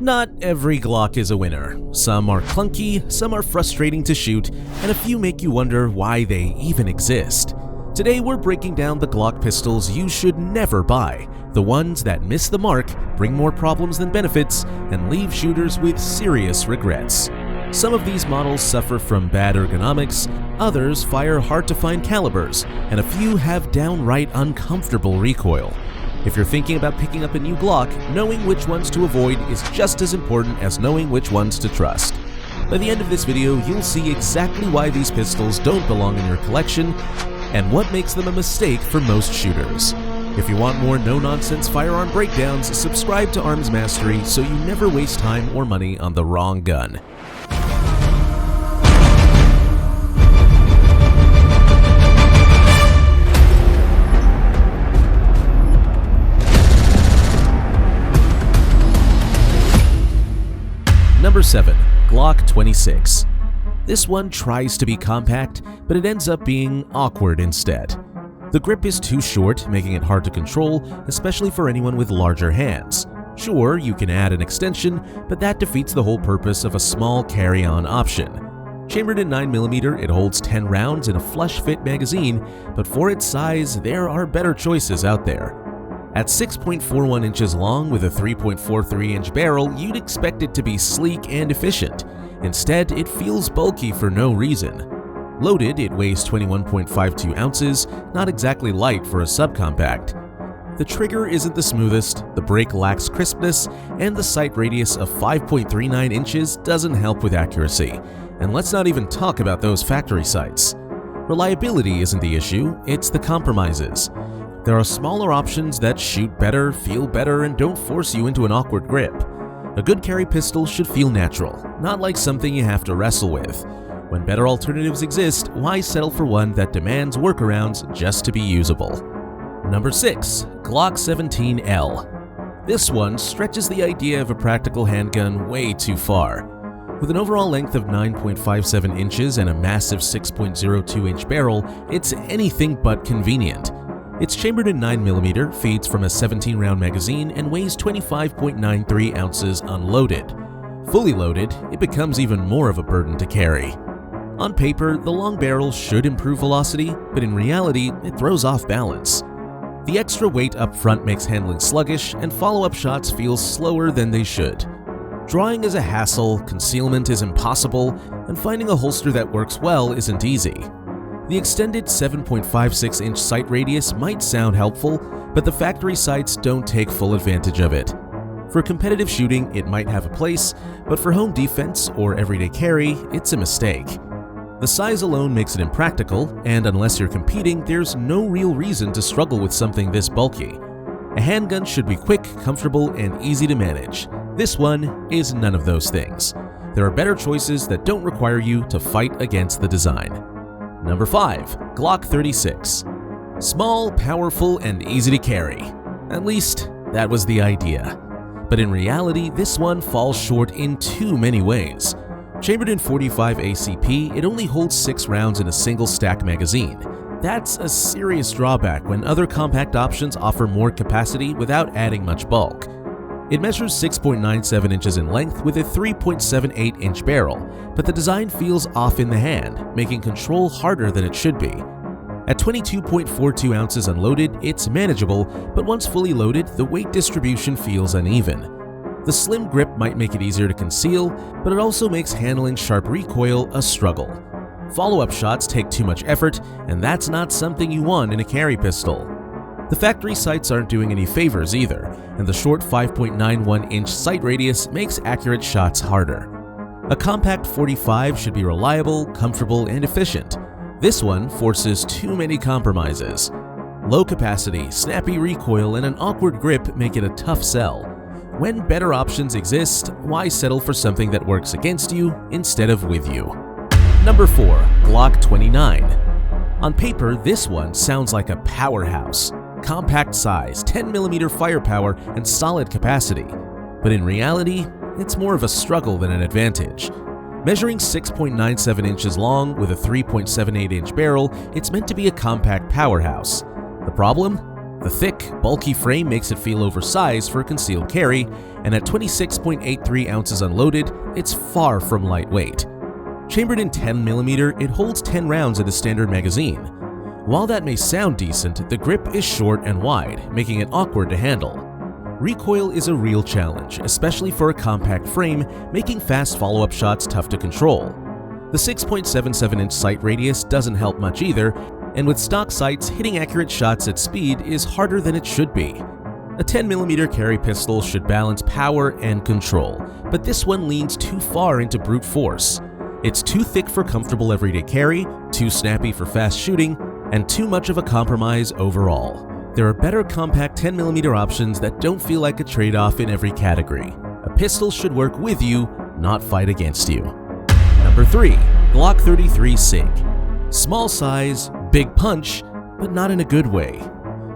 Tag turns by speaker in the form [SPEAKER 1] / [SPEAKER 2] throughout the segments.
[SPEAKER 1] Not every Glock is a winner. Some are clunky, some are frustrating to shoot, and a few make you wonder why they even exist. Today we're breaking down the Glock pistols you should never buy, the ones that miss the mark, bring more problems than benefits, and leave shooters with serious regrets. Some of these models suffer from bad ergonomics, others fire hard-to-find calibers, and a few have downright uncomfortable recoil. If you're thinking about picking up a new Glock, knowing which ones to avoid is just as important as knowing which ones to trust. By the end of this video, you'll see exactly why these pistols don't belong in your collection and what makes them a mistake for most shooters. If you want more no-nonsense firearm breakdowns, subscribe to Arms Mastery so you never waste time or money on the wrong gun. Number 7. Glock 26. This one tries to be compact, but it ends up being awkward instead. The grip is too short, making it hard to control, especially for anyone with larger hands. Sure, you can add an extension, but that defeats the whole purpose of a small carry-on option. Chambered in 9mm, it holds 10 rounds in a flush-fit magazine, but for its size, there are better choices out there. At 6.41 inches long with a 3.43-inch barrel, you'd expect it to be sleek and efficient. Instead, it feels bulky for no reason. Loaded, it weighs 21.52 ounces, not exactly light for a subcompact. The trigger isn't the smoothest, the break lacks crispness, and the sight radius of 5.39 inches doesn't help with accuracy. And let's not even talk about those factory sights. Reliability isn't the issue, it's the compromises. There are smaller options that shoot better, feel better, and don't force you into an awkward grip. A good carry pistol should feel natural, not like something you have to wrestle with. When better alternatives exist, why settle for one that demands workarounds just to be usable? Number 6. Glock 17L. This one stretches the idea of a practical handgun way too far. With an overall length of 9.57 inches and a massive 6.02-inch barrel, it's anything but convenient. It's chambered in 9mm, feeds from a 17-round magazine, and weighs 25.93 ounces unloaded. Fully loaded, it becomes even more of a burden to carry. On paper, the long barrel should improve velocity, but in reality, it throws off balance. The extra weight up front makes handling sluggish, and follow-up shots feel slower than they should. Drawing is a hassle, concealment is impossible, and finding a holster that works well isn't easy. The extended 7.56-inch sight radius might sound helpful, but the factory sights don't take full advantage of it. For competitive shooting, it might have a place, but for home defense or everyday carry, it's a mistake. The size alone makes it impractical, and unless you're competing, there's no real reason to struggle with something this bulky. A handgun should be quick, comfortable, and easy to manage. This one is none of those things. There are better choices that don't require you to fight against the design. Number 5. Glock 36. Small, powerful, and easy to carry. At least, that was the idea. But in reality, this one falls short in too many ways. Chambered in 45 ACP, it only holds 6 rounds in a single stack magazine. That's a serious drawback when other compact options offer more capacity without adding much bulk. It measures 6.97 inches in length with a 3.78-inch barrel, but the design feels off in the hand, making control harder than it should be. At 22.42 ounces unloaded, it's manageable, but once fully loaded, the weight distribution feels uneven. The slim grip might make it easier to conceal, but it also makes handling sharp recoil a struggle. Follow-up shots take too much effort, and that's not something you want in a carry pistol. The factory sights aren't doing any favors either, and the short 5.91-inch sight radius makes accurate shots harder. A compact 45 should be reliable, comfortable, and efficient. This one forces too many compromises. Low capacity, snappy recoil, and an awkward grip make it a tough sell. When better options exist, why settle for something that works against you instead of with you? Number 4. Glock 29. On paper, this one sounds like a powerhouse. Compact size, 10mm firepower, and solid capacity. But in reality, it's more of a struggle than an advantage. Measuring 6.97 inches long with a 3.78-inch barrel, it's meant to be a compact powerhouse. The problem? The thick, bulky frame makes it feel oversized for concealed carry, and at 26.83 ounces unloaded, it's far from lightweight. Chambered in 10mm, it holds 10 rounds in a standard magazine. While that may sound decent, the grip is short and wide, making it awkward to handle. Recoil is a real challenge, especially for a compact frame, making fast follow-up shots tough to control. The 6.77-inch sight radius doesn't help much either, and with stock sights, hitting accurate shots at speed is harder than it should be. A 10mm carry pistol should balance power and control, but this one leans too far into brute force. It's too thick for comfortable everyday carry, too snappy for fast shooting, and too much of a compromise overall. There are better compact 10mm options that don't feel like a trade-off in every category. A pistol should work with you, not fight against you. Number 3. Glock 33 SIG. Small size, big punch, but not in a good way.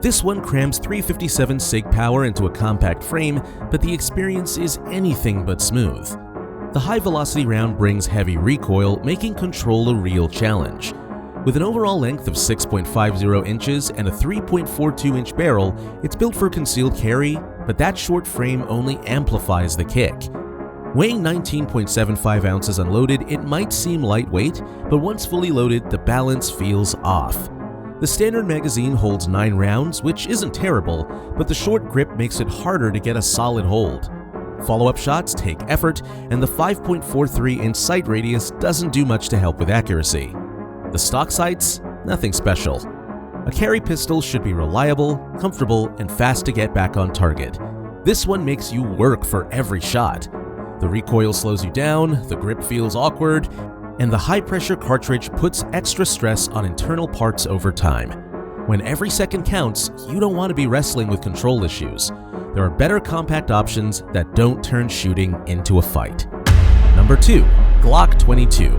[SPEAKER 1] This one crams 357 SIG power into a compact frame, but the experience is anything but smooth. The high-velocity round brings heavy recoil, making control a real challenge. With an overall length of 6.50 inches and a 3.42-inch barrel, it's built for concealed carry, but that short frame only amplifies the kick. Weighing 19.75 ounces unloaded, it might seem lightweight, but once fully loaded, the balance feels off. The standard magazine holds 9 rounds, which isn't terrible, but the short grip makes it harder to get a solid hold. Follow-up shots take effort, and the 5.43-inch sight radius doesn't do much to help with accuracy. The stock sights? Nothing special. A carry pistol should be reliable, comfortable, and fast to get back on target. This one makes you work for every shot. The recoil slows you down, the grip feels awkward, and the high-pressure cartridge puts extra stress on internal parts over time. When every second counts, you don't want to be wrestling with control issues. There are better compact options that don't turn shooting into a fight. Number 2. Glock 22.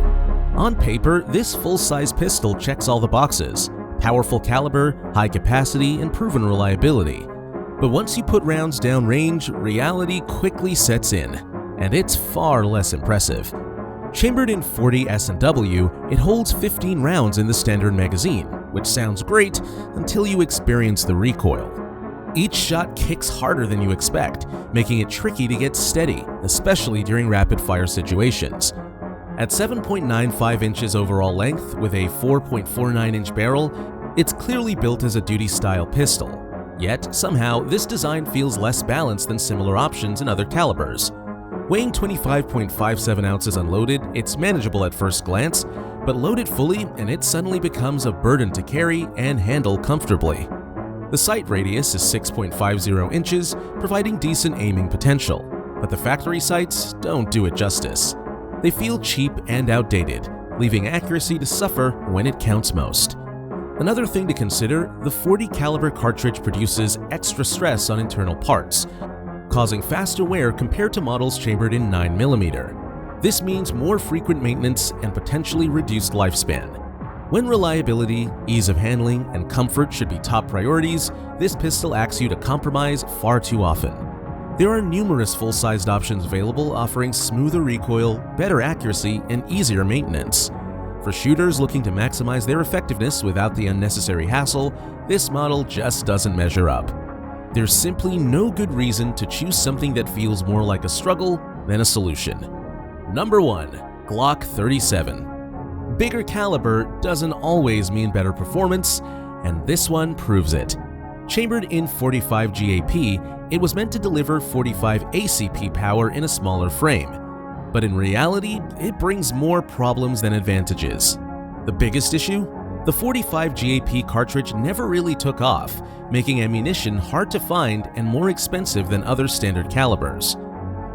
[SPEAKER 1] On paper, this full-size pistol checks all the boxes: powerful caliber, high capacity, and proven reliability. But once you put rounds downrange, reality quickly sets in, and it's far less impressive. Chambered in 40 S&W, it holds 15 rounds in the standard magazine, which sounds great until you experience the recoil. Each shot kicks harder than you expect, making it tricky to get steady, especially during rapid-fire situations. At 7.95 inches overall length with a 4.49-inch barrel, it's clearly built as a duty-style pistol. Yet, somehow, this design feels less balanced than similar options in other calibers. Weighing 25.57 ounces unloaded, it's manageable at first glance, but load it fully and it suddenly becomes a burden to carry and handle comfortably. The sight radius is 6.50 inches, providing decent aiming potential, but the factory sights don't do it justice. They feel cheap and outdated, leaving accuracy to suffer when it counts most. Another thing to consider, the 40 caliber cartridge produces extra stress on internal parts, causing faster wear compared to models chambered in 9mm. This means more frequent maintenance and potentially reduced lifespan. When reliability, ease of handling, and comfort should be top priorities, this pistol asks you to compromise far too often. There are numerous full-sized options available offering smoother recoil, better accuracy, and easier maintenance. For shooters looking to maximize their effectiveness without the unnecessary hassle, this model just doesn't measure up. There's simply no good reason to choose something that feels more like a struggle than a solution. Number 1. Glock 37. Bigger caliber doesn't always mean better performance, and this one proves it. Chambered in 45 GAP, it was meant to deliver 45 ACP power in a smaller frame. But in reality, it brings more problems than advantages. The biggest issue? The 45 GAP cartridge never really took off, making ammunition hard to find and more expensive than other standard calibers.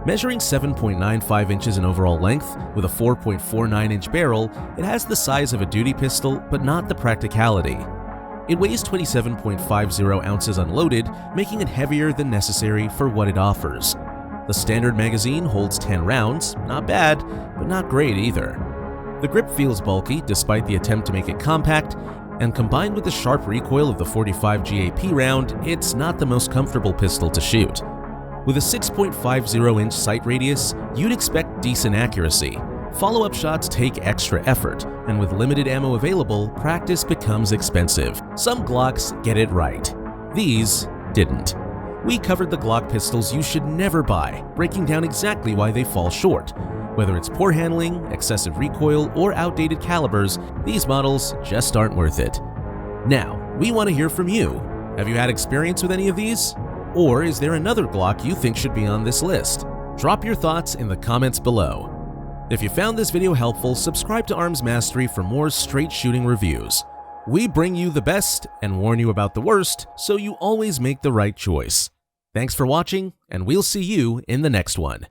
[SPEAKER 1] Measuring 7.95 inches in overall length with a 4.49-inch barrel, it has the size of a duty pistol but not the practicality. It weighs 27.50 ounces unloaded, making it heavier than necessary for what it offers. The standard magazine holds 10 rounds, not bad, but not great either. The grip feels bulky despite the attempt to make it compact, and combined with the sharp recoil of the 45 GAP round, it's not the most comfortable pistol to shoot. With a 6.50-inch sight radius, you'd expect decent accuracy. Follow-up shots take extra effort, and with limited ammo available, practice becomes expensive. Some Glocks get it right. These didn't. We covered the Glock pistols you should never buy, breaking down exactly why they fall short. Whether it's poor handling, excessive recoil, or outdated calibers, these models just aren't worth it. Now, we want to hear from you. Have you had experience with any of these? Or is there another Glock you think should be on this list? Drop your thoughts in the comments below. If you found this video helpful, subscribe to Arms Mastery for more straight shooting reviews. We bring you the best and warn you about the worst, so you always make the right choice. Thanks for watching, and we'll see you in the next one.